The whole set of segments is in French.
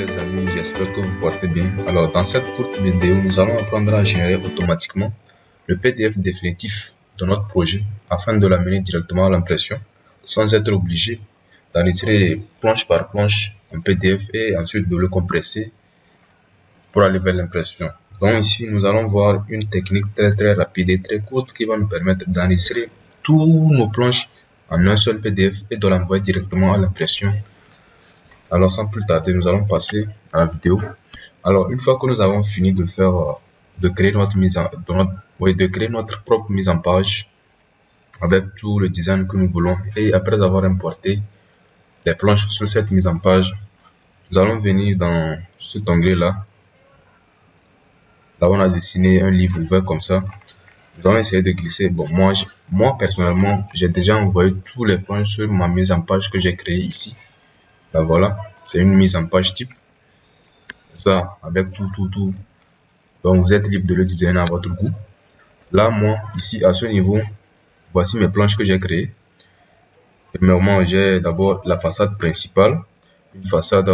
les amis, j'espère que vous portez bien. Alors dans cette courte vidéo, nous allons apprendre à générer automatiquement le PDF définitif de notre projet afin de l'amener directement à l'impression sans être obligé d'enregistrer planche par planche un PDF et ensuite de le compresser pour aller vers l'impression. Donc ici, nous allons voir une technique très rapide et très courte qui va nous permettre d'enregistrer tous nos planches en un seul PDF et de l'envoyer directement à l'impression. Alors sans plus tarder, nous allons passer à la vidéo. Alors une fois que nous avons fini de créer notre propre mise en page avec tout le design que nous voulons, et après avoir importé les planches sur cette mise en page, nous allons venir dans cet onglet là où on a dessiné un livre ouvert comme ça. Nous allons essayer de glisser. Bon, moi personnellement, j'ai déjà envoyé tous les planches sur ma mise en page que j'ai créée ici. Là, voilà, c'est une mise en page type. Ça, avec tout. Donc, vous êtes libre de le designer à votre goût. Là, moi, ici, à ce niveau, voici mes planches que j'ai créées. Premièrement, j'ai d'abord la façade principale, une façade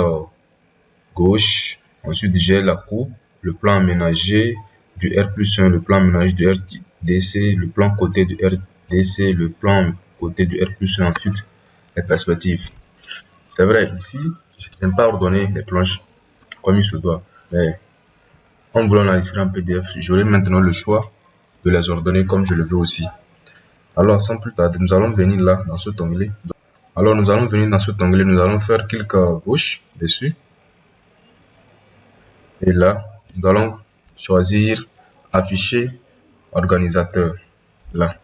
gauche. Ensuite, j'ai la coupe, le plan aménagé du R+1, le plan aménagé du RDC, le plan côté du RDC, le plan côté du R+1, ensuite les perspectives. C'est vrai, ici, je n'aime pas ordonner les planches comme il se doit, mais en voulant enregistrer en PDF, j'aurai maintenant le choix de les ordonner comme je le veux aussi. Alors, sans plus tarder, nous allons venir là, dans cet onglet. Alors, nous allons venir dans cet onglet, nous allons faire clic à gauche dessus. Et là, nous allons choisir afficher organisateur, là.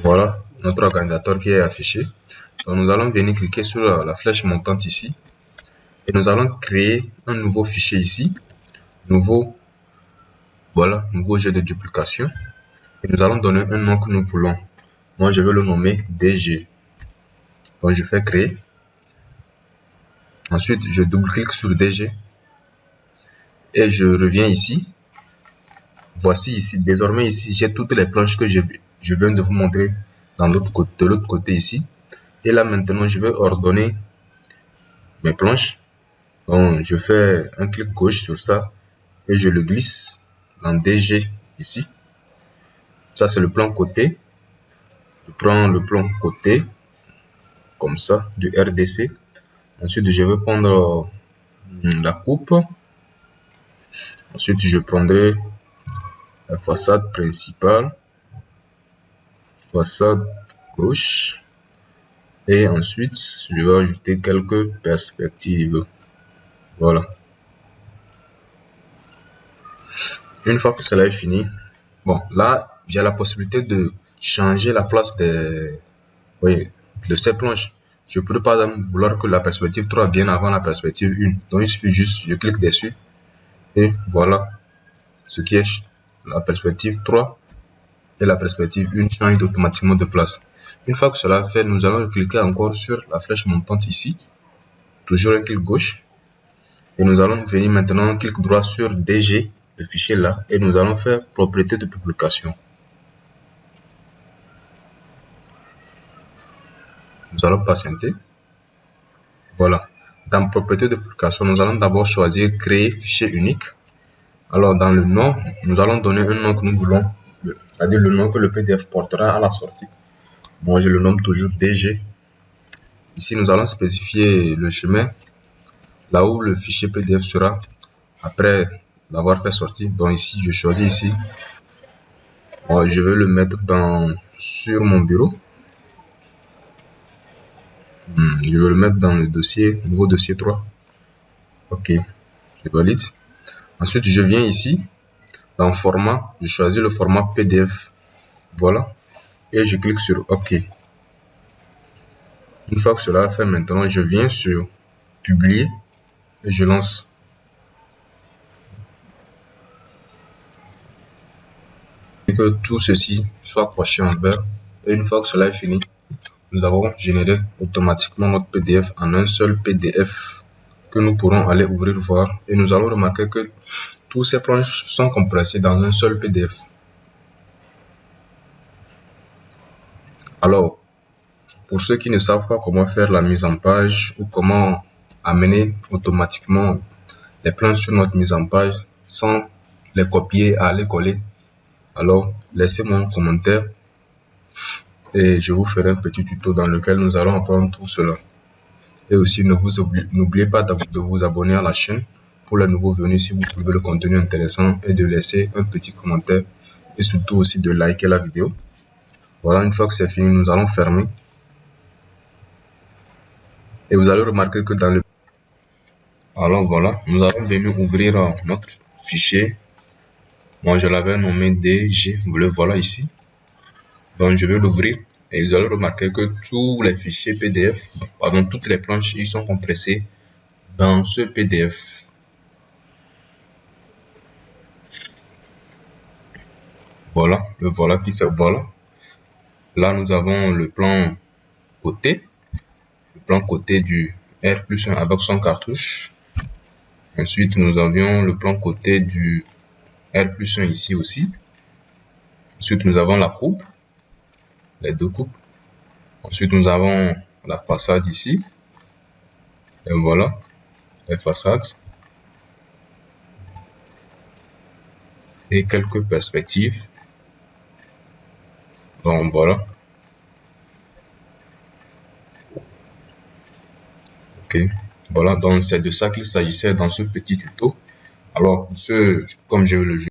Voilà notre organisateur qui est affiché. Donc nous allons venir cliquer sur la flèche montante ici et nous allons créer un nouveau fichier ici, nouveau jeu de duplication, et nous allons donner un nom que nous voulons. Moi je vais le nommer DG. Donc je fais créer. Ensuite je double-clique sur DG et je reviens ici. Voici ici, désormais ici j'ai toutes les planches que je viens de vous montrer de l'autre côté ici. Et là maintenant je vais ordonner mes planches. Donc je fais un clic gauche sur ça et je le glisse dans DG ici. Ça c'est le plan côté. Je prends le plan côté comme ça du RDC. Ensuite je vais prendre la coupe. Ensuite je prendrai la façade principale, façade gauche, et ensuite je vais ajouter quelques perspectives. Voilà. Une fois que cela est fini, bon là j'ai la possibilité de changer la place de ces planches. Je peux par exemple vouloir que la perspective 3 vienne avant la perspective 1. Donc il suffit juste, je clique dessus et voilà ce qui est la perspective 3 et la perspective 1 changent automatiquement de place. Une fois que cela est fait, nous allons cliquer encore sur la flèche montante ici, toujours un clic gauche, et nous allons venir maintenant un clic droit sur DG, le fichier là, et nous allons faire propriété de publication. Nous allons patienter. Voilà. Dans propriété de publication, nous allons d'abord choisir créer fichier unique. Alors dans le nom, nous allons donner un nom que nous voulons, c'est-à-dire le nom que le PDF portera à la sortie. Moi je le nomme toujours DG. Ici nous allons spécifier le chemin là où le fichier PDF sera après l'avoir fait sortir. Donc ici je choisis ici. Je vais le mettre sur mon bureau. Je vais le mettre dans le dossier, nouveau dossier 3. Ok, je valide. Ensuite, je viens ici, dans format, je choisis le format PDF. Voilà. Et je clique sur OK. Une fois que cela est fait, maintenant, je viens sur Publier et je lance. Et que tout ceci soit coché en vert. Et une fois que cela est fini, nous avons généré automatiquement notre PDF en un seul PDF. que nous pourrons aller ouvrir voir et nous allons remarquer que tous ces planches sont compressés dans un seul PDF. Alors, pour ceux qui ne savent pas comment faire la mise en page ou comment amener automatiquement les planches sur notre mise en page sans les copier à les coller, alors laissez-moi un commentaire et je vous ferai un petit tuto dans lequel nous allons apprendre tout cela. Et aussi, n'oubliez pas de vous abonner à la chaîne pour les nouveaux venus si vous trouvez le contenu intéressant et de laisser un petit commentaire et surtout aussi de liker la vidéo. Voilà, une fois que c'est fini, nous allons fermer. Et vous allez remarquer que dans le... Alors voilà, nous allons venir ouvrir notre fichier. Moi, je l'avais nommé DG, vous le voilà ici. Donc, je vais l'ouvrir et vous allez remarquer que tous les fichiers PDF, pardon, toutes les planches, ils sont compressés dans ce PDF. Voilà, le voilà qui se voilà. Là, nous avons le plan côté du R+1 avec son cartouche. Ensuite, nous avions le plan côté du R+1 ici aussi. Ensuite, nous avons la coupe, les deux coupes. Ensuite, nous avons la façade ici. Et voilà, les façades. Et quelques perspectives. Donc, voilà. Ok. Voilà, donc c'est de ça qu'il s'agissait dans ce petit tuto. Alors, pour ce, comme je le